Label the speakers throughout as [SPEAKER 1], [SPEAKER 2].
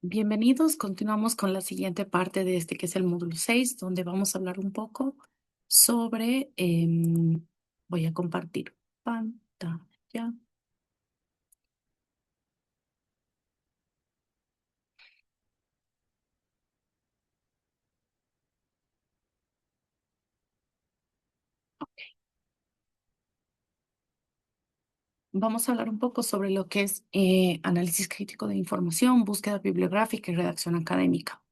[SPEAKER 1] Bienvenidos, continuamos con la siguiente parte de este que es el módulo 6, donde vamos a hablar un poco sobre, voy a compartir pantalla. Vamos a hablar un poco sobre lo que es análisis crítico de información, búsqueda bibliográfica y redacción académica.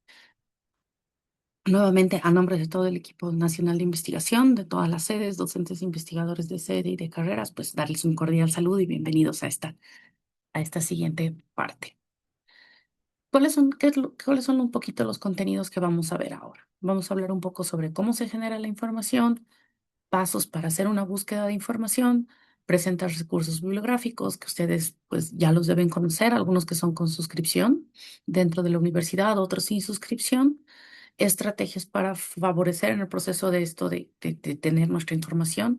[SPEAKER 1] Nuevamente, a nombre de todo el equipo nacional de investigación, de todas las sedes, docentes, investigadores de sede y de carreras, pues darles un cordial saludo y bienvenidos a esta siguiente parte. ¿Cuáles son un poquito los contenidos que vamos a ver ahora? Vamos a hablar un poco sobre cómo se genera la información, pasos para hacer una búsqueda de información, presentar recursos bibliográficos que ustedes pues ya los deben conocer, algunos que son con suscripción dentro de la universidad, otros sin suscripción, estrategias para favorecer en el proceso de esto de tener nuestra información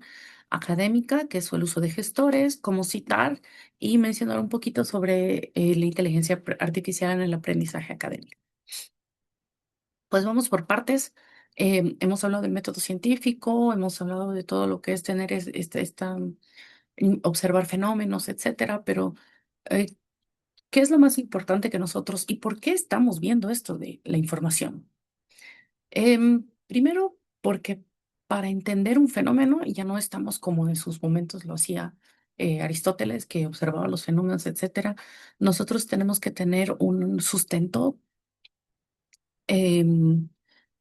[SPEAKER 1] académica, que es el uso de gestores, cómo citar y mencionar un poquito sobre la inteligencia artificial en el aprendizaje académico. Pues vamos por partes. Hemos hablado del método científico, hemos hablado de todo lo que es tener observar fenómenos, etcétera, pero eh, ¿qué es lo más importante que nosotros y por qué estamos viendo esto de la información? Primero, porque para entender un fenómeno ya no estamos como en sus momentos lo hacía Aristóteles, que observaba los fenómenos, etcétera. Nosotros tenemos que tener un sustento em,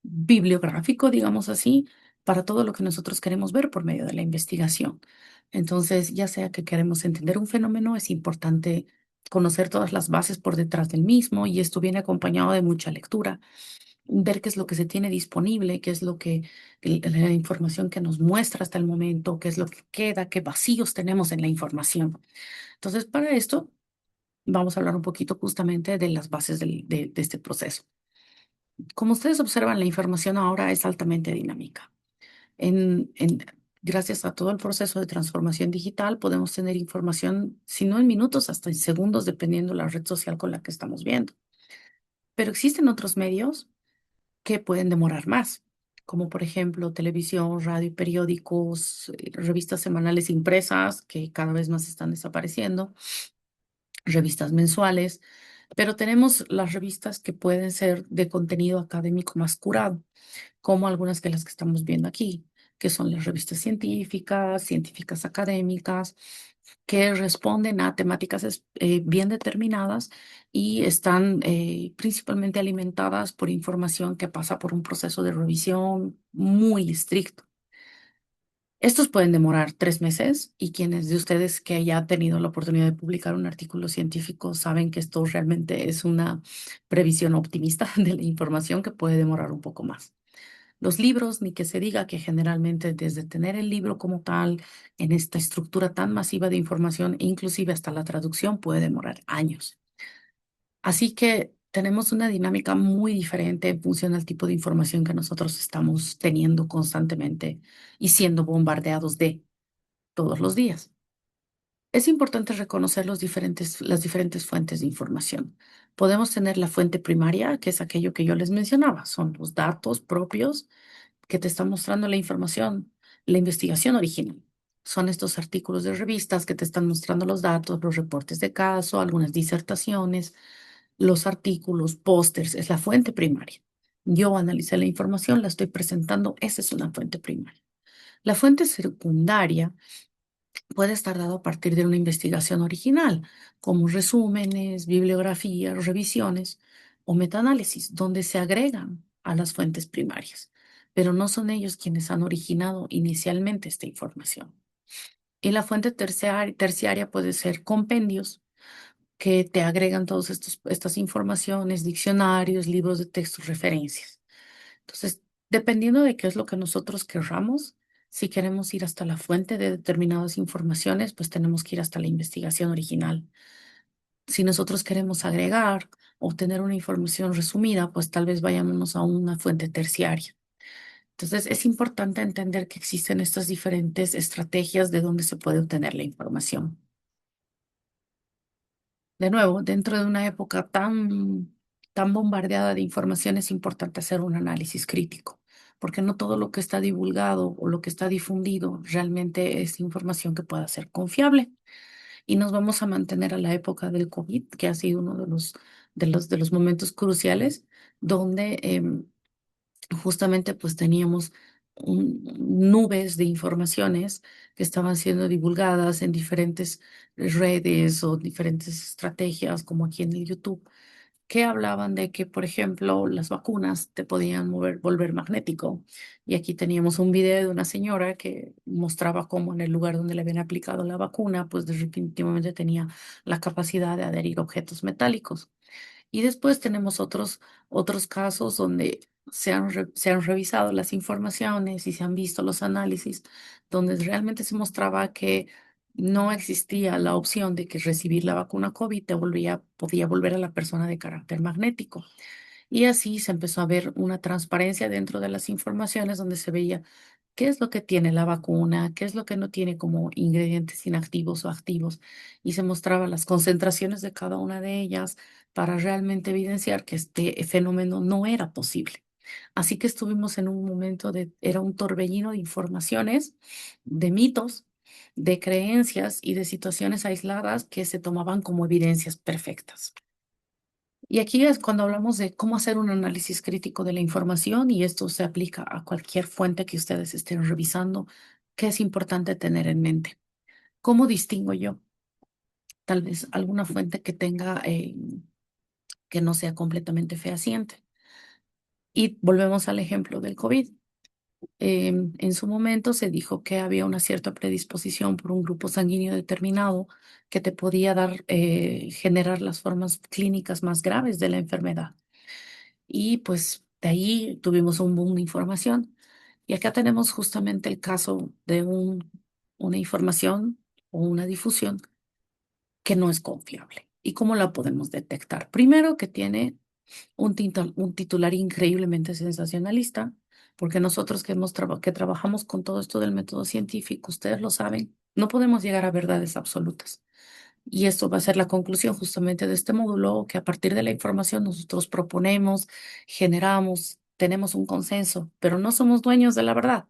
[SPEAKER 1] bibliográfico, digamos así, para todo lo que nosotros queremos ver por medio de la investigación. Entonces, ya sea que queremos entender un fenómeno, es importante conocer todas las bases por detrás del mismo y esto viene acompañado de mucha lectura, ver qué es lo que se tiene disponible, qué es lo que la información que nos muestra hasta el momento, qué es lo que queda, qué vacíos tenemos en la información. Entonces, para esto vamos a hablar un poquito justamente de las bases de este proceso. Como ustedes observan, la información ahora es altamente dinámica. Gracias a todo el proceso de transformación digital, podemos tener información, si no en minutos, hasta en segundos, dependiendo la red social con la que estamos viendo. Pero existen otros medios que pueden demorar más, como por ejemplo televisión, radio, periódicos, revistas semanales impresas, que cada vez más están desapareciendo, revistas mensuales, pero tenemos las revistas que pueden ser de contenido académico más curado, como algunas de las que estamos viendo aquí, que son las revistas científicas, científicas académicas, que responden a temáticas bien determinadas y están principalmente alimentadas por información que pasa por un proceso de revisión muy estricto. Estos pueden demorar 3 meses y quienes de ustedes que haya tenido la oportunidad de publicar un artículo científico saben que esto realmente es una previsión optimista de la información que puede demorar un poco más. Los libros, ni que se diga que generalmente desde tener el libro como tal, en esta estructura tan masiva de información, e inclusive hasta la traducción puede demorar años. Así que tenemos una dinámica muy diferente en función al tipo de información que nosotros estamos teniendo constantemente y siendo bombardeados de todos los días. Es importante reconocer las diferentes fuentes de información. Podemos tener la fuente primaria, que es aquello que yo les mencionaba, son los datos propios que te están mostrando la información, la investigación original. Son estos artículos de revistas que te están mostrando los datos, los reportes de caso, algunas disertaciones, los artículos, pósters, es la fuente primaria. Yo analicé la información, la estoy presentando, esa es una fuente primaria. La fuente secundaria puede estar dado a partir de una investigación original, como resúmenes, bibliografías, revisiones o metaanálisis, donde se agregan a las fuentes primarias, pero no son ellos quienes han originado inicialmente esta información. Y la fuente terciaria puede ser compendios que te agregan todas estas informaciones, diccionarios, libros de texto, referencias. Entonces, dependiendo de qué es lo que nosotros querramos, si queremos ir hasta la fuente de determinadas informaciones, pues tenemos que ir hasta la investigación original. Si nosotros queremos agregar o tener una información resumida, pues tal vez vayámonos a una fuente terciaria. Entonces, es importante entender que existen estas diferentes estrategias de donde se puede obtener la información. De nuevo, dentro de una época tan tan bombardeada de información, es importante hacer un análisis crítico, porque no todo lo que está divulgado o lo que está difundido realmente es información que pueda ser confiable. Y nos vamos a mantener a la época del COVID, que ha sido uno de los momentos cruciales, donde justamente pues teníamos nubes de informaciones que estaban siendo divulgadas en diferentes redes o diferentes estrategias, como aquí en el YouTube, que hablaban de que, por ejemplo, las vacunas te podían volver magnético. Y aquí teníamos un video de una señora que mostraba cómo en el lugar donde le habían aplicado la vacuna, pues definitivamente tenía la capacidad de adherir objetos metálicos. Y después tenemos otros casos donde se han revisado las informaciones y se han visto los análisis, donde realmente se mostraba que no existía la opción de que recibir la vacuna COVID podía volver a la persona de carácter magnético. Y así se empezó a ver una transparencia dentro de las informaciones donde se veía qué es lo que tiene la vacuna, qué es lo que no tiene como ingredientes inactivos o activos, y se mostraba las concentraciones de cada una de ellas para realmente evidenciar que este fenómeno no era posible. Así que estuvimos en un momento era un torbellino de informaciones, de mitos, de creencias y de situaciones aisladas que se tomaban como evidencias perfectas. Y aquí es cuando hablamos de cómo hacer un análisis crítico de la información, y esto se aplica a cualquier fuente que ustedes estén revisando, que es importante tener en mente. ¿Cómo distingo yo? Tal vez alguna fuente que tenga, que no sea completamente fehaciente. Y volvemos al ejemplo del COVID. En su momento se dijo que había una cierta predisposición por un grupo sanguíneo determinado que te podía generar las formas clínicas más graves de la enfermedad. Y pues de ahí tuvimos un boom de información. Y acá tenemos justamente el caso de una información o una difusión que no es confiable. ¿Y cómo la podemos detectar? Primero, que tiene un titular increíblemente sensacionalista, porque nosotros que trabajamos con todo esto del método científico, ustedes lo saben, no podemos llegar a verdades absolutas. Y esto va a ser la conclusión justamente de este módulo, que a partir de la información nosotros proponemos, generamos, tenemos un consenso, pero no somos dueños de la verdad,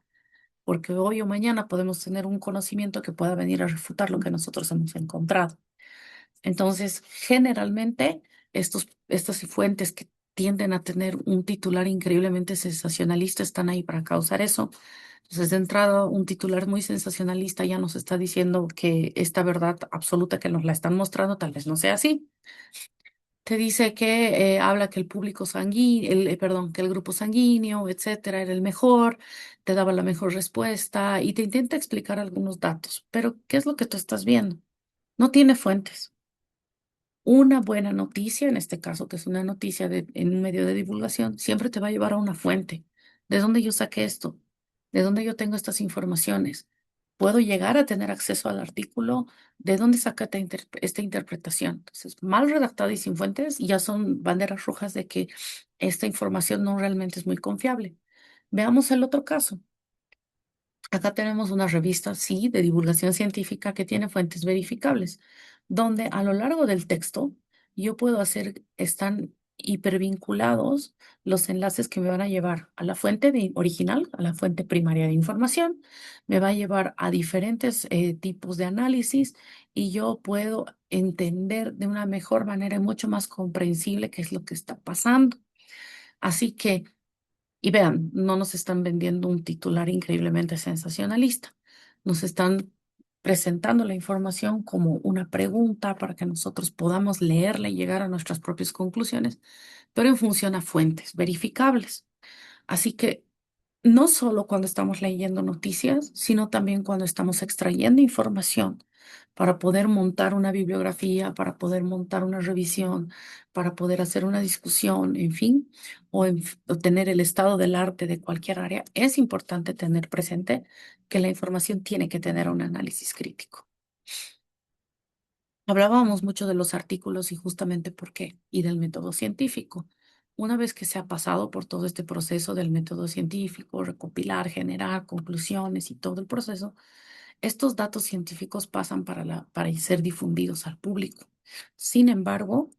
[SPEAKER 1] porque hoy o mañana podemos tener un conocimiento que pueda venir a refutar lo que nosotros hemos encontrado. Entonces, generalmente, estas fuentes que tienden a tener un titular increíblemente sensacionalista están ahí para causar eso. Entonces, de entrada, un titular muy sensacionalista ya nos está diciendo que esta verdad absoluta que nos la están mostrando tal vez no sea así. Te dice que habla que el público sanguíneo, perdón, que el grupo sanguíneo, etcétera, era el mejor, te daba la mejor respuesta y te intenta explicar algunos datos. Pero, ¿qué es lo que tú estás viendo? No tiene fuentes. Una buena noticia, en este caso, que es una noticia en un medio de divulgación, siempre te va a llevar a una fuente. ¿De dónde yo saqué esto? ¿De dónde yo tengo estas informaciones? ¿Puedo llegar a tener acceso al artículo? ¿De dónde saca esta interpretación? Entonces, mal redactada y sin fuentes ya son banderas rojas de que esta información no realmente es muy confiable. Veamos el otro caso. Acá tenemos una revista, sí, de divulgación científica que tiene fuentes verificables, donde a lo largo del texto yo puedo están hipervinculados los enlaces que me van a llevar a la fuente original, a la fuente primaria de información, me va a llevar a diferentes tipos de análisis, y yo puedo entender de una mejor manera y mucho más comprensible qué es lo que está pasando. Así que y vean, no nos están vendiendo un titular increíblemente sensacionalista. Nos están presentando la información como una pregunta para que nosotros podamos leerla y llegar a nuestras propias conclusiones, pero en función a fuentes verificables. Así que no solo cuando estamos leyendo noticias, sino también cuando estamos extrayendo información para poder montar una bibliografía, para poder montar una revisión, para poder hacer una discusión, en fin, o tener el estado del arte de cualquier área, es importante tener presente que la información tiene que tener un análisis crítico. Hablábamos mucho de los artículos y justamente por qué, y del método científico. Una vez que se ha pasado por todo este proceso del método científico, recopilar, generar conclusiones y todo el proceso, estos datos científicos pasan para ser difundidos al público. Sin embargo,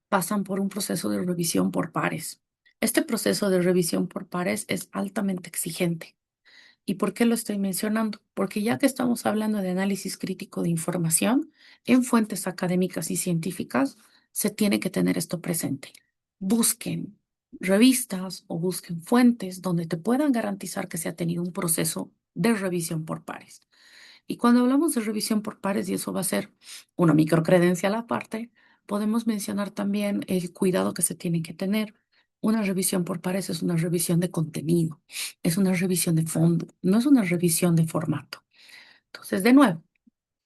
[SPEAKER 1] pasan por un proceso de revisión por pares. Este proceso de revisión por pares es altamente exigente. ¿Y por qué lo estoy mencionando? Porque ya que estamos hablando de análisis crítico de información en fuentes académicas y científicas, se tiene que tener esto presente. Busquen revistas o busquen fuentes donde te puedan garantizar que se ha tenido un proceso de revisión por pares. Y cuando hablamos de revisión por pares, y eso va a ser una microcredencial aparte, podemos mencionar también el cuidado que se tiene que tener. Una revisión por pares es una revisión de contenido, es una revisión de fondo, no es una revisión de formato. Entonces, de nuevo,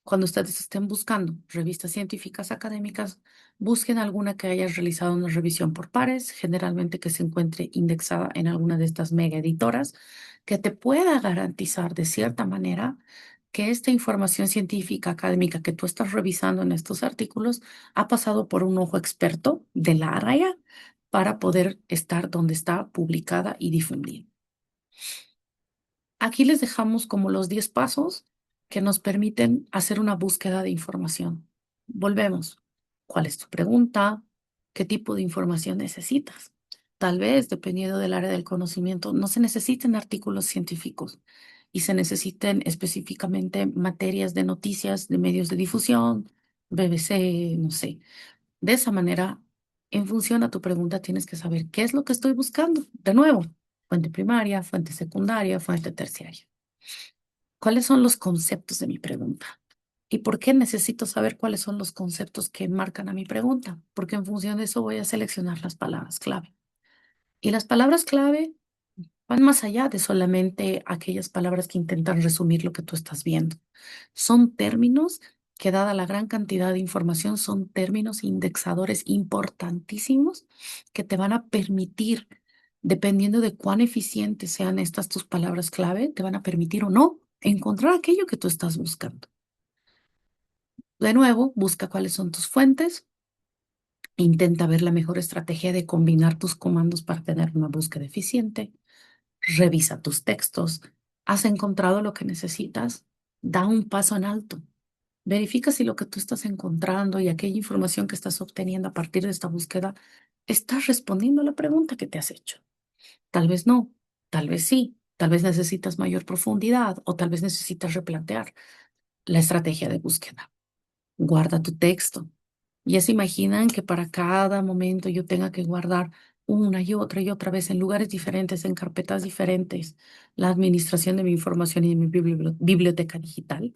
[SPEAKER 1] cuando ustedes estén buscando revistas científicas académicas, busquen alguna que haya realizado una revisión por pares, generalmente que se encuentre indexada en alguna de estas mega editoras, que te pueda garantizar de cierta manera que esta información científica académica que tú estás revisando en estos artículos ha pasado por un ojo experto de la área para poder estar donde está publicada y difundida. Aquí les dejamos como los 10 pasos que nos permiten hacer una búsqueda de información. Volvemos. ¿Cuál es tu pregunta? ¿Qué tipo de información necesitas? Tal vez, dependiendo del área del conocimiento, no se necesiten artículos científicos y se necesiten específicamente materias de noticias de medios de difusión, BBC, no sé. De esa manera, en función a tu pregunta, tienes que saber qué es lo que estoy buscando. De nuevo, fuente primaria, fuente secundaria, fuente terciaria. ¿Cuáles son los conceptos de mi pregunta? ¿Y por qué necesito saber cuáles son los conceptos que marcan a mi pregunta? Porque en función de eso voy a seleccionar las palabras clave. Y las palabras clave van más allá de solamente aquellas palabras que intentan resumir lo que tú estás viendo. Son términos que, dada la gran cantidad de información, son términos indexadores importantísimos que te van a permitir, dependiendo de cuán eficientes sean estas tus palabras clave, te van a permitir o no encontrar aquello que tú estás buscando. De nuevo, busca cuáles son tus fuentes. Intenta ver la mejor estrategia de combinar tus comandos para tener una búsqueda eficiente. Revisa tus textos. ¿Has encontrado lo que necesitas? Da un paso en alto. Verifica si lo que tú estás encontrando y aquella información que estás obteniendo a partir de esta búsqueda está respondiendo a la pregunta que te has hecho. Tal vez no, tal vez sí, tal vez necesitas mayor profundidad o tal vez necesitas replantear la estrategia de búsqueda. Guarda tu texto. Ya se imaginan que para cada momento yo tenga que guardar una y otra vez en lugares diferentes, en carpetas diferentes, la administración de mi información y de mi biblioteca digital.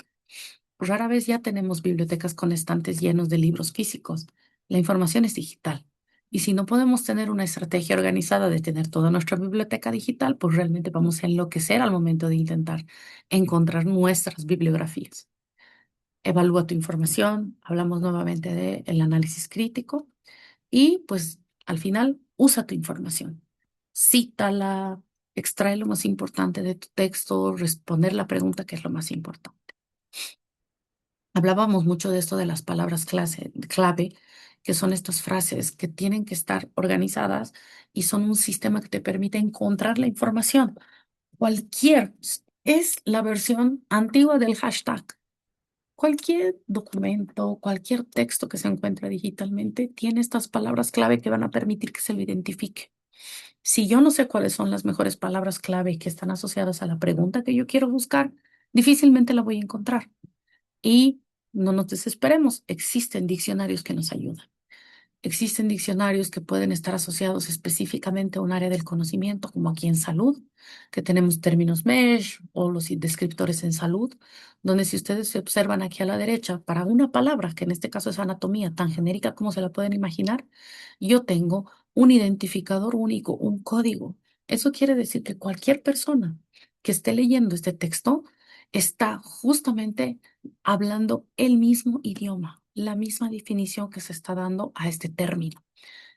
[SPEAKER 1] Rara vez ya tenemos bibliotecas con estantes llenos de libros físicos. La información es digital. Y si no podemos tener una estrategia organizada de tener toda nuestra biblioteca digital, pues realmente vamos a enloquecer al momento de intentar encontrar nuestras bibliografías. Evalúa tu información, hablamos nuevamente del análisis crítico y pues al final usa tu información. Cítala, extrae lo más importante de tu texto, responder la pregunta que es lo más importante. Hablábamos mucho de esto de las palabras clave, que son estas frases que tienen que estar organizadas y son un sistema que te permite encontrar la información. Es la versión antigua del hashtag. Cualquier documento, cualquier texto que se encuentre digitalmente tiene estas palabras clave que van a permitir que se lo identifique. Si yo no sé cuáles son las mejores palabras clave que están asociadas a la pregunta que yo quiero buscar, difícilmente la voy a encontrar. Y no nos desesperemos, existen diccionarios que nos ayudan. Existen diccionarios que pueden estar asociados específicamente a un área del conocimiento, como aquí en salud, que tenemos términos MESH o los descriptores en salud, donde si ustedes se observan aquí a la derecha, para una palabra, que en este caso es anatomía, tan genérica como se la pueden imaginar, yo tengo un identificador único, un código. Eso quiere decir que cualquier persona que esté leyendo este texto está justamente hablando el mismo idioma, la misma definición que se está dando a este término.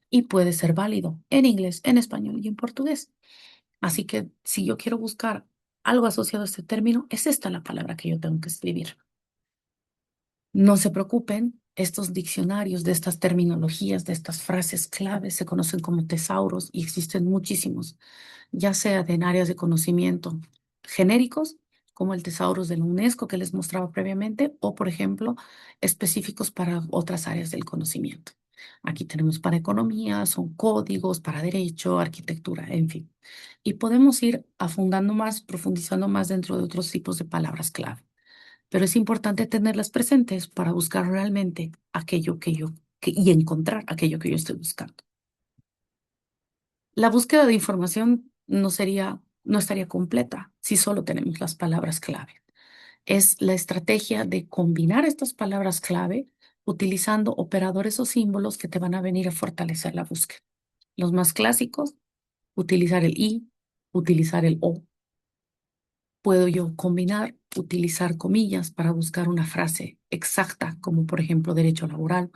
[SPEAKER 1] Y puede ser válido en inglés, en español y en portugués. Así que si yo quiero buscar algo asociado a este término, es esta la palabra que yo tengo que escribir. No se preocupen, estos diccionarios de estas terminologías, de estas frases claves, se conocen como tesauros y existen muchísimos, ya sea en áreas de conocimiento genéricos, como el Tesauros de la UNESCO que les mostraba previamente, o por ejemplo, específicos para otras áreas del conocimiento. Aquí tenemos para economía, son códigos, para derecho, arquitectura, en fin. Y podemos ir afundando más, profundizando más dentro de otros tipos de palabras clave. Pero es importante tenerlas presentes para buscar realmente aquello y encontrar aquello que yo estoy buscando. La búsqueda de información no estaría completa si solo tenemos las palabras clave. Es la estrategia de combinar estas palabras clave utilizando operadores o símbolos que te van a venir a fortalecer la búsqueda. Los más clásicos, utilizar el y, utilizar el o. Puedo yo combinar, utilizar comillas para buscar una frase exacta, como por ejemplo derecho laboral.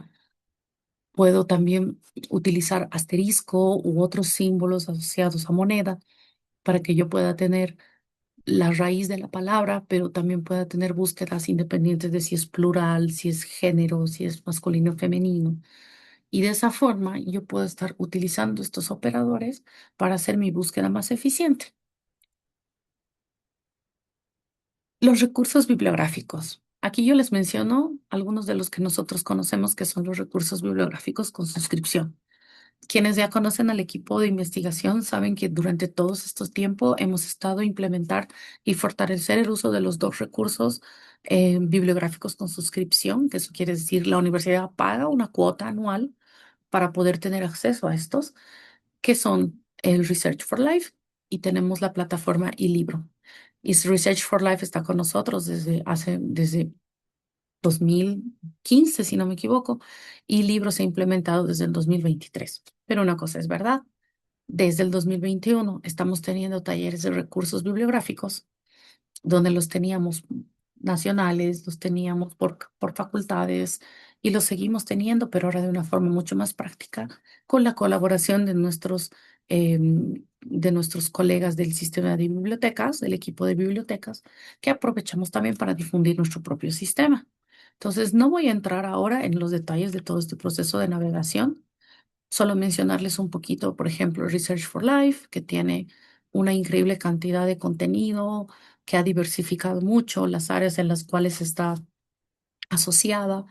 [SPEAKER 1] Puedo también utilizar asterisco u otros símbolos asociados a moneda para que yo pueda tener la raíz de la palabra, pero también pueda tener búsquedas independientes de si es plural, si es género, si es masculino o femenino. Y de esa forma yo puedo estar utilizando estos operadores para hacer mi búsqueda más eficiente. Los recursos bibliográficos. Aquí yo les menciono algunos de los que nosotros conocemos que son los recursos bibliográficos con suscripción. Quienes ya conocen al equipo de investigación saben que durante todos estos tiempos hemos estado implementar y fortalecer el uso de los dos recursos bibliográficos con suscripción, que eso quiere decir la universidad paga una cuota anual para poder tener acceso a estos, que son el Research for Life y tenemos la plataforma eLibro. Y Research for Life está con nosotros desde 2015, si no me equivoco, y Libro se ha implementado desde el 2023. Pero una cosa es verdad, desde el 2021 estamos teniendo talleres de recursos bibliográficos donde los teníamos nacionales, los teníamos por facultades y los seguimos teniendo, pero ahora de una forma mucho más práctica, con la colaboración de nuestros colegas del sistema de bibliotecas, del equipo de bibliotecas, que aprovechamos también para difundir nuestro propio sistema. Entonces, no voy a entrar ahora en los detalles de todo este proceso de navegación. Solo mencionarles un poquito, por ejemplo, Research for Life, que tiene una increíble cantidad de contenido, que ha diversificado mucho las áreas en las cuales está asociada,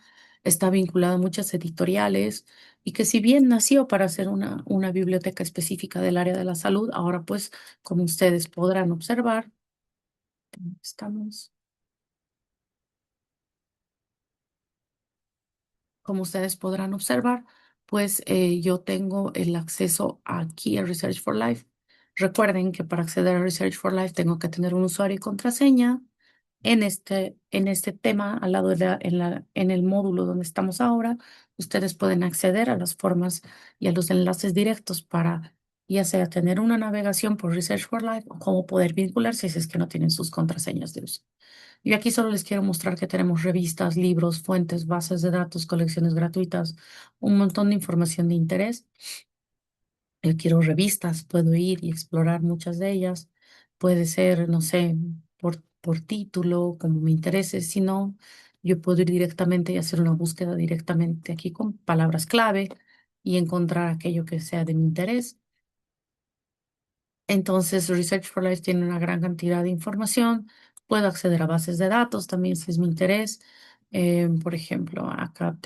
[SPEAKER 1] está vinculada a muchas editoriales y que si bien nació para ser una biblioteca específica del área de la salud, ahora pues, como ustedes podrán observar, estamos, como ustedes podrán observar, pues yo tengo el acceso aquí a Research for Life. Recuerden que para acceder a Research for Life tengo que tener un usuario y contraseña. En este tema, al lado en el módulo donde estamos ahora, ustedes pueden acceder a las formas y a los enlaces directos para ya sea tener una navegación por Research for Life o cómo poder vincularse si es que no tienen sus contraseñas de uso. Yo aquí solo les quiero mostrar que tenemos revistas, libros, fuentes, bases de datos, colecciones gratuitas, un montón de información de interés. Yo quiero revistas, puedo ir y explorar muchas de ellas. Puede ser, no sé, por título, como me interese. Si no, yo puedo ir directamente y hacer una búsqueda directamente aquí con palabras clave y encontrar aquello que sea de mi interés. Entonces, Research for Life tiene una gran cantidad de información. Puedo acceder a bases de datos también si es mi interés. Por ejemplo, acá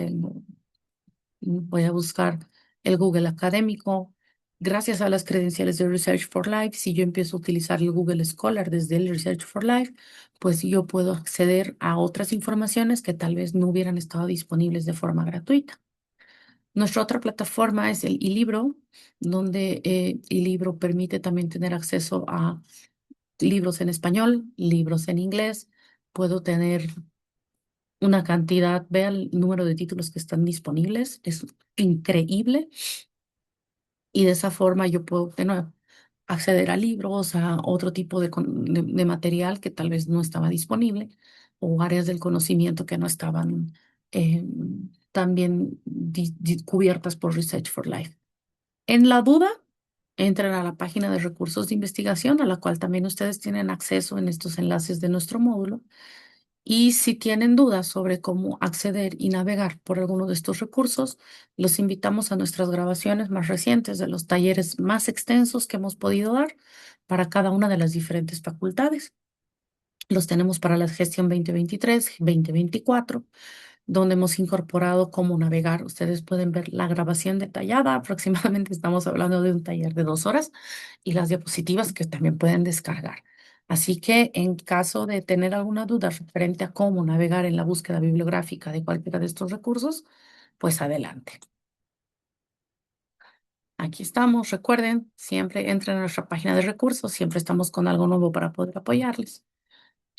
[SPEAKER 1] voy a buscar el Google académico. Gracias a las credenciales de Research for Life, si yo empiezo a utilizar el Google Scholar desde el Research for Life, pues yo puedo acceder a otras informaciones que tal vez no hubieran estado disponibles de forma gratuita. Nuestra otra plataforma es el eLibro, donde eLibro permite también tener acceso a libros en español, libros en inglés. Puedo tener una cantidad, vea el número de títulos que están disponibles, es increíble. Y de esa forma yo puedo, de nuevo, acceder a libros, a otro tipo de material que tal vez no estaba disponible o áreas del conocimiento que no estaban también cubiertas por Research for Life. En la duda, entren a la página de recursos de investigación, a la cual también ustedes tienen acceso en estos enlaces de nuestro módulo. Y si tienen dudas sobre cómo acceder y navegar por alguno de estos recursos, los invitamos a nuestras grabaciones más recientes de los talleres más extensos que hemos podido dar para cada una de las diferentes facultades. Los tenemos para la gestión 2023, 2024. donde hemos incorporado cómo navegar. Ustedes pueden ver la grabación detallada, aproximadamente estamos hablando de un taller de 2 horas, y las diapositivas que también pueden descargar. Así que en caso de tener alguna duda referente a cómo navegar en la búsqueda bibliográfica de cualquiera de estos recursos, pues adelante. Aquí estamos. Recuerden, siempre entren a nuestra página de recursos, siempre estamos con algo nuevo para poder apoyarles.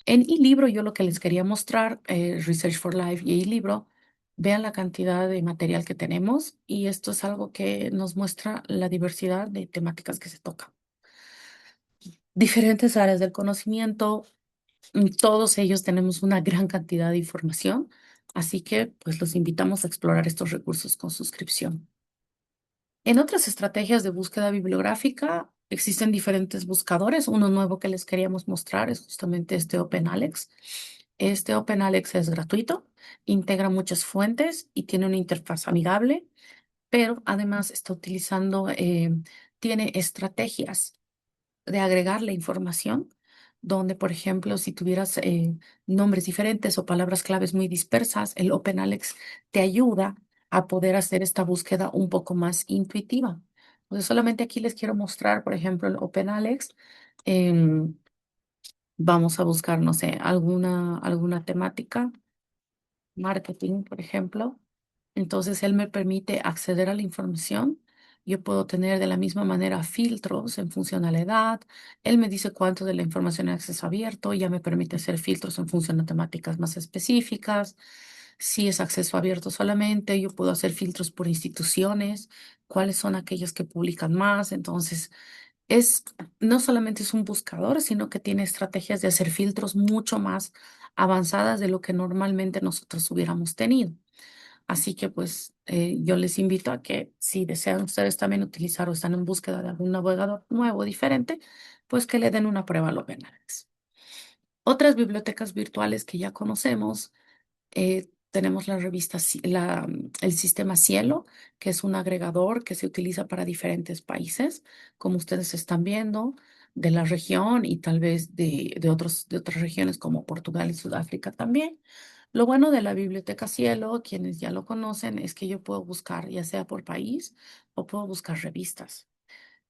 [SPEAKER 1] En eLibro, yo lo que les quería mostrar, Research for Life y eLibro, vean la cantidad de material que tenemos, y esto es algo que nos muestra la diversidad de temáticas que se tocan. Diferentes áreas del conocimiento, todos ellos tenemos una gran cantidad de información, así que pues los invitamos a explorar estos recursos con suscripción. En otras estrategias de búsqueda bibliográfica existen diferentes buscadores. Uno nuevo que les queríamos mostrar es justamente este OpenAlex. Este OpenAlex es gratuito, integra muchas fuentes y tiene una interfaz amigable, pero además está utilizando, tiene estrategias de agregar la información, donde, por ejemplo, si tuvieras nombres diferentes o palabras claves muy dispersas, el OpenAlex te ayuda a poder hacer esta búsqueda un poco más intuitiva. Entonces, solamente aquí les quiero mostrar, por ejemplo, el OpenAlex. em, Vamos a buscar, no sé, alguna temática, marketing, por ejemplo. Entonces, él me permite acceder a la información. Yo puedo tener de la misma manera filtros en función a la edad. Él me dice cuánto de la información es acceso abierto. Ya me permite hacer filtros en función a temáticas más específicas. Si es acceso abierto solamente, yo puedo hacer filtros por instituciones, cuáles son aquellas que publican más. Entonces, es, no solamente es un buscador, sino que tiene estrategias de hacer filtros mucho más avanzadas de lo que normalmente nosotros hubiéramos tenido. Así que pues yo les invito a que si desean ustedes también utilizar o están en búsqueda de algún navegador nuevo o diferente, pues que le den una prueba a lo OpenAlex. Otras bibliotecas virtuales que ya conocemos, tenemos la revista, el sistema Cielo, que es un agregador que se utiliza para diferentes países, como ustedes están viendo, de la región y tal vez de otras regiones como Portugal y Sudáfrica también. Lo bueno de la biblioteca Cielo, quienes ya lo conocen, es que yo puedo buscar ya sea por país o puedo buscar revistas.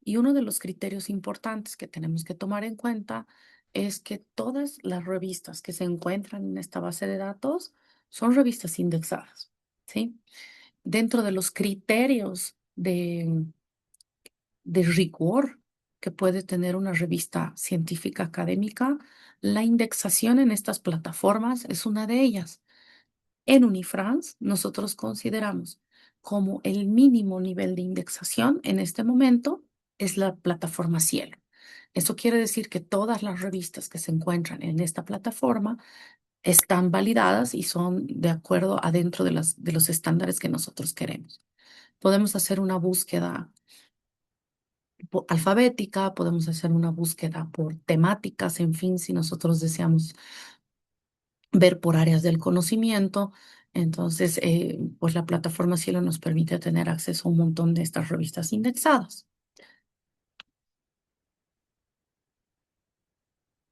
[SPEAKER 1] Y uno de los criterios importantes que tenemos que tomar en cuenta es que todas las revistas que se encuentran en esta base de datos son revistas indexadas, ¿sí? Dentro de los criterios de rigor que puede tener una revista científica académica, la indexación en estas plataformas es una de ellas. En Unifrance, nosotros consideramos como el mínimo nivel de indexación en este momento es la plataforma Cielo. Eso quiere decir que todas las revistas que se encuentran en esta plataforma están validadas y son de acuerdo adentro de los estándares que nosotros queremos. Podemos hacer una búsqueda alfabética, podemos hacer una búsqueda por temáticas, en fin, si nosotros deseamos ver por áreas del conocimiento. Entonces, pues la plataforma Cielo nos permite tener acceso a un montón de estas revistas indexadas.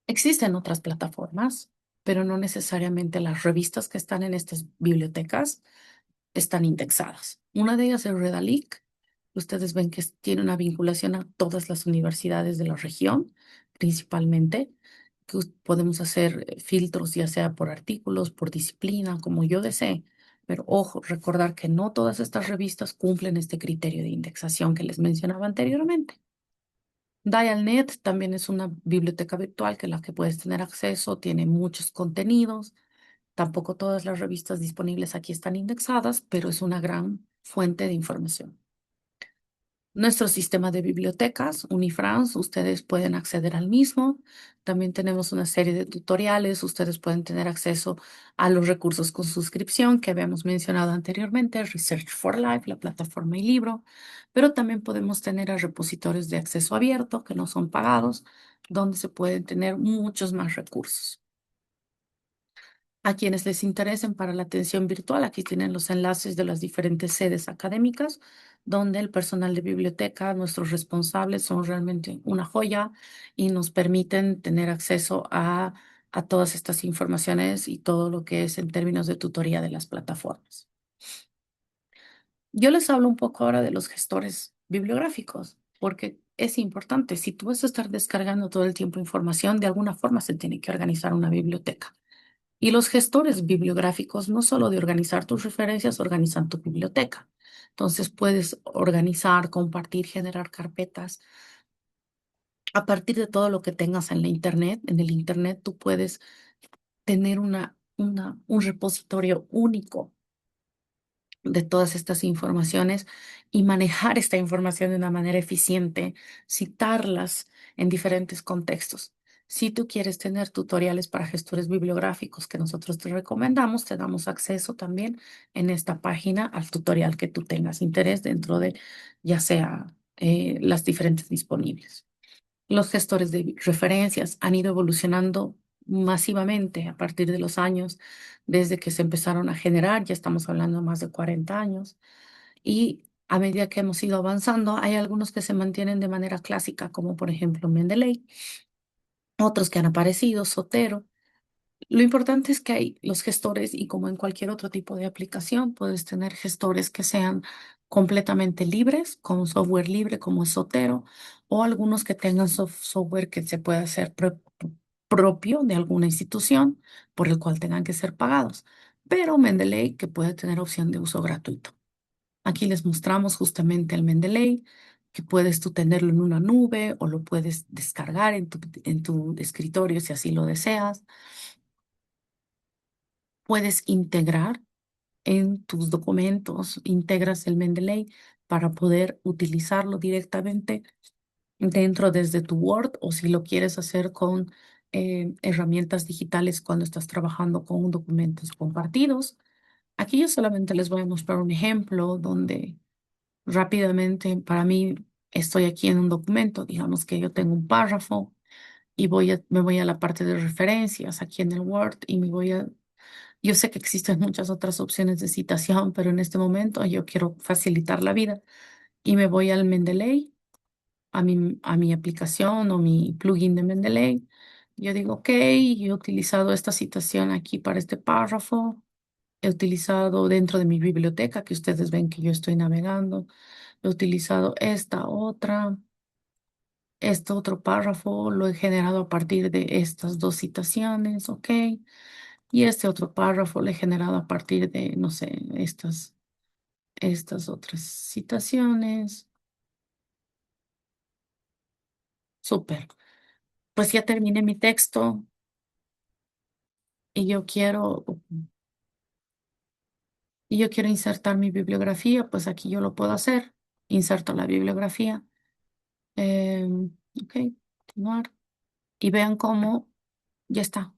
[SPEAKER 1] Existen otras plataformas, pero no necesariamente las revistas que están en estas bibliotecas están indexadas. Una de ellas es Redalyc. Ustedes ven que tiene una vinculación a todas las universidades de la región, principalmente, que podemos hacer filtros ya sea por artículos, por disciplina, como yo desee. Pero ojo, recordar que no todas estas revistas cumplen este criterio de indexación que les mencionaba anteriormente. Dialnet también es una biblioteca virtual que la que puedes tener acceso, tiene muchos contenidos. Tampoco todas las revistas disponibles aquí están indexadas, pero es una gran fuente de información. Nuestro sistema de bibliotecas, Unifrance, ustedes pueden acceder al mismo. También tenemos una serie de tutoriales. Ustedes pueden tener acceso a los recursos con suscripción que habíamos mencionado anteriormente, Research for Life, la plataforma y libro, pero también podemos tener a repositorios de acceso abierto que no son pagados, donde se pueden tener muchos más recursos. A quienes les interesen para la atención virtual, aquí tienen los enlaces de las diferentes sedes académicas, donde el personal de biblioteca, nuestros responsables, son realmente una joya y nos permiten tener acceso a a todas estas informaciones y todo lo que es en términos de tutoría de las plataformas. Yo les hablo un poco ahora de los gestores bibliográficos, porque es importante. Si tú vas a estar descargando todo el tiempo información, de alguna forma se tiene que organizar una biblioteca. Y los gestores bibliográficos, no solo de organizar tus referencias, organizan tu biblioteca. Entonces puedes organizar, compartir, generar carpetas. A partir de todo lo que tengas en la internet, en el internet tú puedes tener un repositorio único de todas estas informaciones y manejar esta información de una manera eficiente, citarlas en diferentes contextos. Si tú quieres tener tutoriales para gestores bibliográficos que nosotros te recomendamos, te damos acceso también en esta página al tutorial que tú tengas interés dentro de ya sea las diferentes disponibles. Los gestores de referencias han ido evolucionando masivamente a partir de los años, desde que se empezaron a generar, ya estamos hablando de más de 40 años, y a medida que hemos ido avanzando, hay algunos que se mantienen de manera clásica, como por ejemplo Mendeley, otros que han aparecido, Zotero. Lo importante es que hay los gestores y como en cualquier otro tipo de aplicación, puedes tener gestores que sean completamente libres, con software libre como es Zotero, o algunos que tengan software que se pueda hacer propio de alguna institución por el cual tengan que ser pagados. Pero Mendeley que puede tener opción de uso gratuito. Aquí les mostramos justamente el Mendeley, que puedes tú tenerlo en una nube o lo puedes descargar en tu escritorio si así lo deseas. Puedes integrar en tus documentos, integras el Mendeley para poder utilizarlo directamente dentro desde tu Word o si lo quieres hacer con herramientas digitales cuando estás trabajando con documentos compartidos. Aquí yo solamente les voy a mostrar un ejemplo donde rápidamente para mí estoy aquí en un documento, digamos que yo tengo un párrafo y me voy a la parte de referencias aquí en el Word y yo sé que existen muchas otras opciones de citación, pero en este momento yo quiero facilitar la vida y me voy al Mendeley, a mi aplicación o mi plugin de Mendeley. Yo digo, ok, yo he utilizado esta citación aquí para este párrafo. He utilizado dentro de mi biblioteca, que ustedes ven que yo estoy navegando. He utilizado este otro párrafo, lo he generado a partir de estas dos citaciones, ok. Y este otro párrafo lo he generado a partir de, no sé, estas otras citaciones. Súper. Pues ya terminé mi texto y yo quiero insertar mi bibliografía, pues aquí yo lo puedo hacer. Inserto la bibliografía. Ok, continuar. Y vean cómo ya está.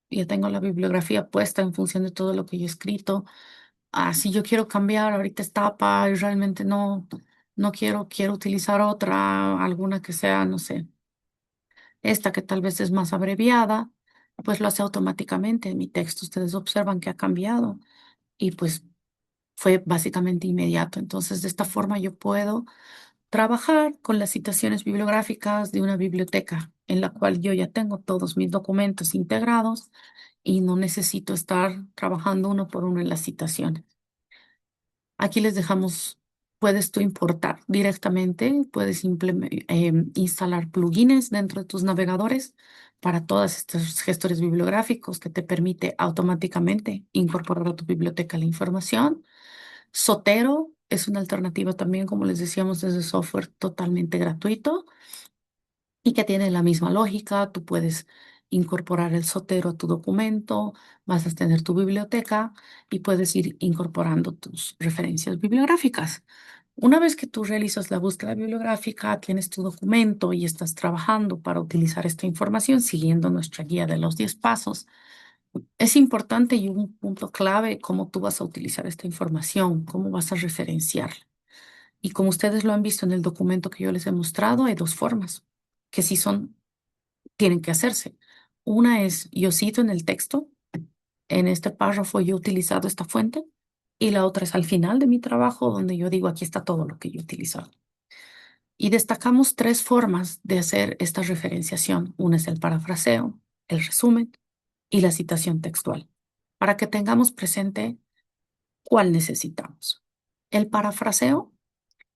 [SPEAKER 1] Ya tengo la bibliografía puesta en función de todo lo que yo he escrito. Ah, si yo quiero cambiar, ahorita esta tapa y realmente no quiero utilizar otra, alguna que sea, no sé, esta que tal vez es más abreviada, pues lo hace automáticamente en mi texto. Ustedes observan que ha cambiado y pues fue básicamente inmediato. Entonces, de esta forma yo puedo trabajar con las citaciones bibliográficas de una biblioteca en la cual yo ya tengo todos mis documentos integrados y no necesito estar trabajando uno por uno en las citaciones. Aquí les dejamos, puedes tú importar directamente, puedes instalar plugins dentro de tus navegadores para todos estos gestores bibliográficos que te permite automáticamente incorporar a tu biblioteca la información. Zotero es una alternativa también, como les decíamos, es de software totalmente gratuito y que tiene la misma lógica. Tú puedes incorporar el Zotero a tu documento, vas a tener tu biblioteca y puedes ir incorporando tus referencias bibliográficas. Una vez que tú realizas la búsqueda bibliográfica, tienes tu documento y estás trabajando para utilizar esta información siguiendo nuestra guía de los 10 pasos. Es importante y un punto clave cómo tú vas a utilizar esta información, cómo vas a referenciarla. Y como ustedes lo han visto en el documento que yo les he mostrado, hay dos formas que sí tienen que hacerse. Una es, yo cito en el texto, en este párrafo yo he utilizado esta fuente, y la otra es al final de mi trabajo, donde yo digo, aquí está todo lo que yo he utilizado. Y destacamos tres formas de hacer esta referenciación. Una es el parafraseo, el resumen y la citación textual, para que tengamos presente cuál necesitamos. El parafraseo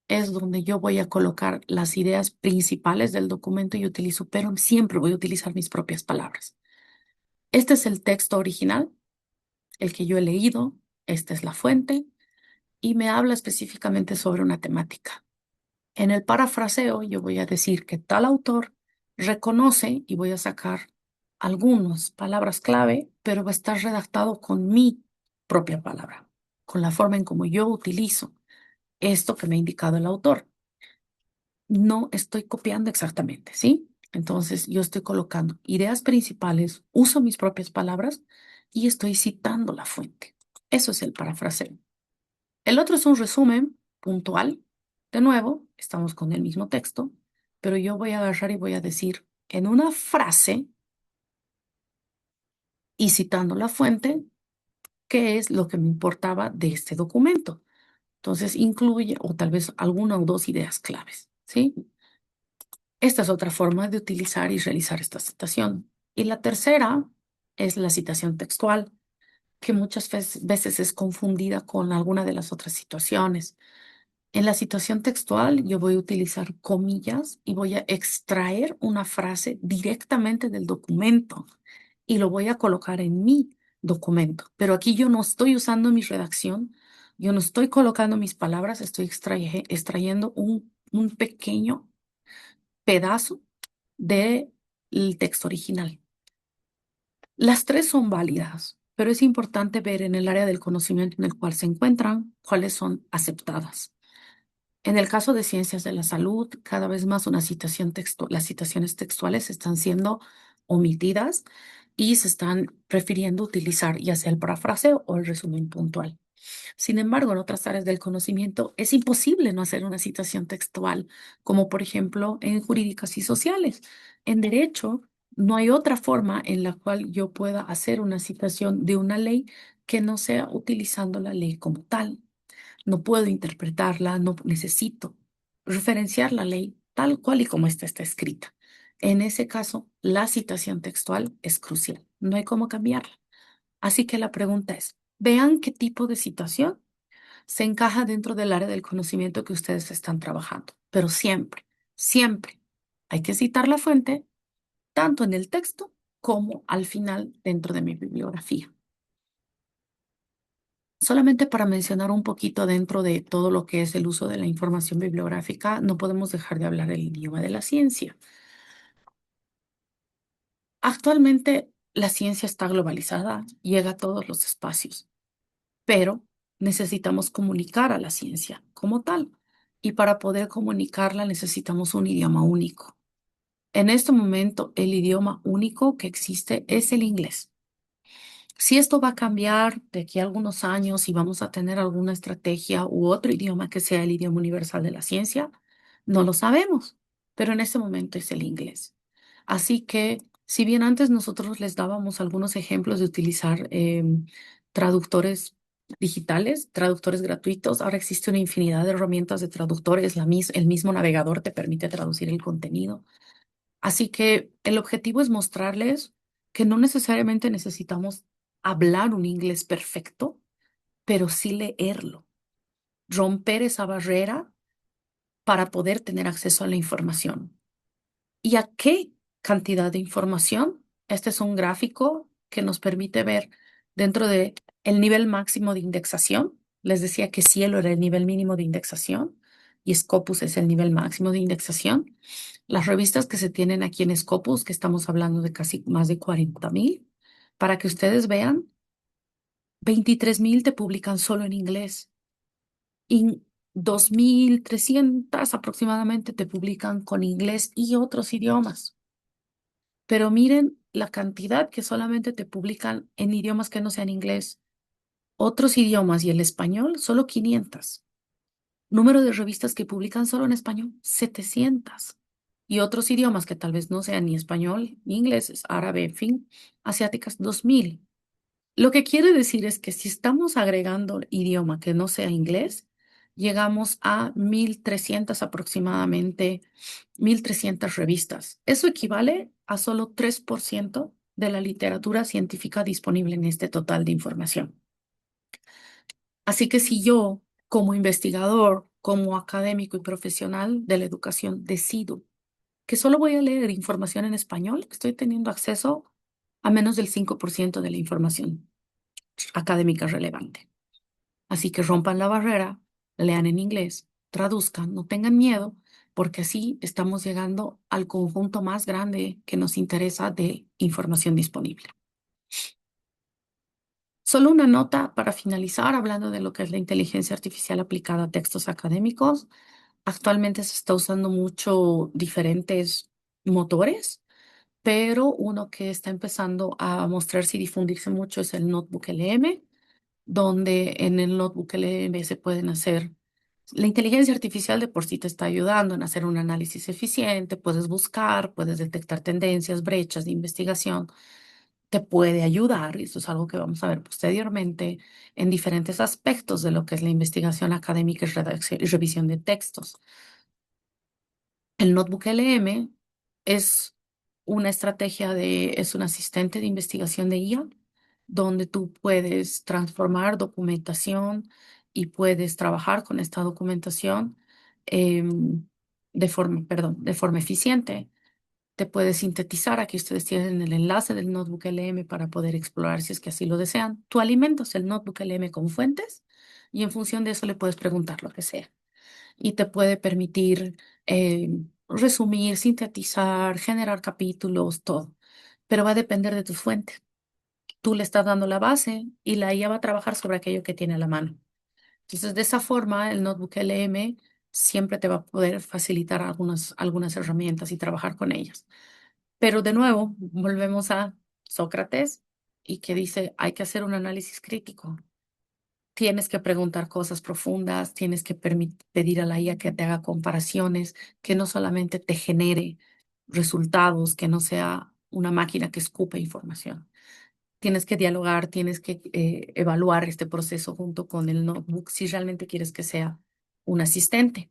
[SPEAKER 1] es donde yo voy a colocar las ideas principales del documento y utilizo, pero siempre voy a utilizar mis propias palabras. Este es el texto original, el que yo he leído, esta es la fuente y me habla específicamente sobre una temática. En el parafraseo yo voy a decir que tal autor reconoce y voy a sacar algunas palabras clave, pero va a estar redactado con mi propia palabra, con la forma en como yo utilizo esto que me ha indicado el autor. No estoy copiando exactamente, ¿sí? Entonces yo estoy colocando ideas principales, uso mis propias palabras y estoy citando la fuente. Eso es el parafraseo. El otro es un resumen puntual. De nuevo, estamos con el mismo texto, pero yo voy a agarrar y voy a decir en una frase y citando la fuente, qué es lo que me importaba de este documento. Entonces incluye o tal vez alguna o dos ideas claves, ¿sí? Esta es otra forma de utilizar y realizar esta citación. Y la tercera es la citación textual, que muchas veces es confundida con alguna de las otras situaciones. En la citación textual, yo voy a utilizar comillas y voy a extraer una frase directamente del documento y lo voy a colocar en mi documento. Pero aquí yo no estoy usando mi redacción, yo no estoy colocando mis palabras, estoy extrayendo un pequeño pedazo del texto original. Las tres son válidas, pero es importante ver en el área del conocimiento en el cual se encuentran cuáles son aceptadas. En el caso de ciencias de la salud, cada vez más las citaciones textuales están siendo omitidas y se están prefiriendo utilizar ya sea el parafraseo o el resumen puntual. Sin embargo, en otras áreas del conocimiento es imposible no hacer una citación textual, como por ejemplo en jurídicas y sociales. En derecho, no hay otra forma en la cual yo pueda hacer una citación de una ley que no sea utilizando la ley como tal. No puedo interpretarla, no necesito referenciar la ley tal cual y como está escrita. En ese caso, la citación textual es crucial. No hay cómo cambiarla. Así que la pregunta es, vean qué tipo de citación se encaja dentro del área del conocimiento que ustedes están trabajando. Pero siempre, siempre hay que citar la fuente, tanto en el texto como al final dentro de mi bibliografía. Solamente para mencionar un poquito dentro de todo lo que es el uso de la información bibliográfica, no podemos dejar de hablar del idioma de la ciencia. Actualmente la ciencia está globalizada, llega a todos los espacios, pero necesitamos comunicar a la ciencia como tal. Y para poder comunicarla necesitamos un idioma único. En este momento, el idioma único que existe es el inglés. Si esto va a cambiar de aquí a algunos años y vamos a tener alguna estrategia u otro idioma que sea el idioma universal de la ciencia, no lo sabemos, pero en este momento es el inglés. Así que, si bien antes nosotros les dábamos algunos ejemplos de utilizar traductores digitales, traductores gratuitos, ahora existe una infinidad de herramientas de traductores, el mismo navegador te permite traducir el contenido. Así que el objetivo es mostrarles que no necesariamente necesitamos hablar un inglés perfecto, pero sí leerlo, romper esa barrera para poder tener acceso a la información. ¿Y a qué cantidad de información? Este es un gráfico que nos permite ver dentro de el nivel máximo de indexación. Les decía que Cielo era el nivel mínimo de indexación y Scopus es el nivel máximo de indexación. Las revistas que se tienen aquí en Scopus, que estamos hablando de casi más de 40,000, para que ustedes vean, 23,000 te publican solo en inglés y 2,300 aproximadamente te publican con inglés y otros idiomas. Pero miren la cantidad que solamente te publican en idiomas que no sean inglés. Otros idiomas y el español, solo 500. Número de revistas que publican solo en español, 700. Y otros idiomas que tal vez no sean ni español, ni inglés, es árabe, en fin, asiáticas, 2,000. Lo que quiere decir es que si estamos agregando idioma que no sea inglés, llegamos a 1,300 aproximadamente, 1,300 revistas. Eso equivale a solo 3% de la literatura científica disponible en este total de información. Así que si yo, como investigador, como académico y profesional de la educación, decido que solo voy a leer información en español, estoy teniendo acceso a menos del 5% de la información académica relevante. Así que rompan la barrera, lean en inglés, traduzcan, no tengan miedo, porque así estamos llegando al conjunto más grande que nos interesa de información disponible. Solo una nota para finalizar, hablando de lo que es la inteligencia artificial aplicada a textos académicos. Actualmente se está usando mucho diferentes motores, pero uno que está empezando a mostrarse y difundirse mucho es el Notebook LM, donde en el Notebook LM se pueden hacer. La inteligencia artificial de por sí te está ayudando en hacer un análisis eficiente, puedes buscar, puedes detectar tendencias, brechas de investigación, te puede ayudar, y eso es algo que vamos a ver posteriormente, en diferentes aspectos de lo que es la investigación académica y redacción y revisión de textos. El Notebook LM es una estrategia es un asistente de investigación de IA, donde tú puedes transformar documentación y puedes trabajar con esta documentación de forma eficiente. Te puedes sintetizar. Aquí ustedes tienen el enlace del Notebook LM para poder explorar si es que así lo desean. Tú alimentas el Notebook LM con fuentes y en función de eso le puedes preguntar lo que sea y te puede permitir eh, resumir, sintetizar, generar capítulos, todo. Pero va a depender de tu fuente. Tú le estás dando la base y la IA va a trabajar sobre aquello que tiene a la mano. Entonces, de esa forma, el Notebook LM siempre te va a poder facilitar algunas herramientas y trabajar con ellas. Pero de nuevo, volvemos a Sócrates y que dice, hay que hacer un análisis crítico. Tienes que preguntar cosas profundas, tienes que pedir a la IA que te haga comparaciones, que no solamente te genere resultados, que no sea una máquina que escupe información. Tienes que dialogar, tienes que evaluar este proceso junto con el notebook si realmente quieres que sea un asistente.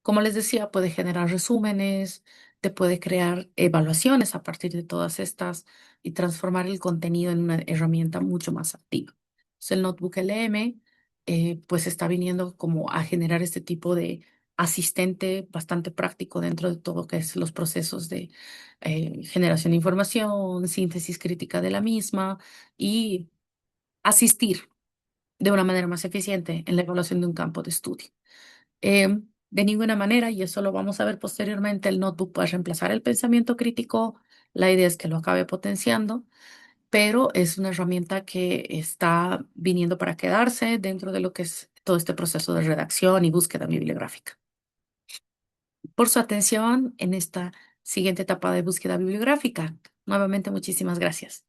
[SPEAKER 1] Como les decía, puede generar resúmenes, te puede crear evaluaciones a partir de todas estas y transformar el contenido en una herramienta mucho más activa. Entonces, el Notebook LM pues está viniendo como a generar este tipo de asistente bastante práctico dentro de todo que es los procesos de generación de información, síntesis crítica de la misma y asistir de una manera más eficiente en la evaluación de un campo de estudio. De ninguna manera, y eso lo vamos a ver posteriormente, el notebook puede reemplazar el pensamiento crítico. La idea es que lo acabe potenciando, pero es una herramienta que está viniendo para quedarse dentro de lo que es todo este proceso de redacción y búsqueda bibliográfica. Por su atención en esta siguiente etapa de búsqueda bibliográfica. Nuevamente, muchísimas gracias.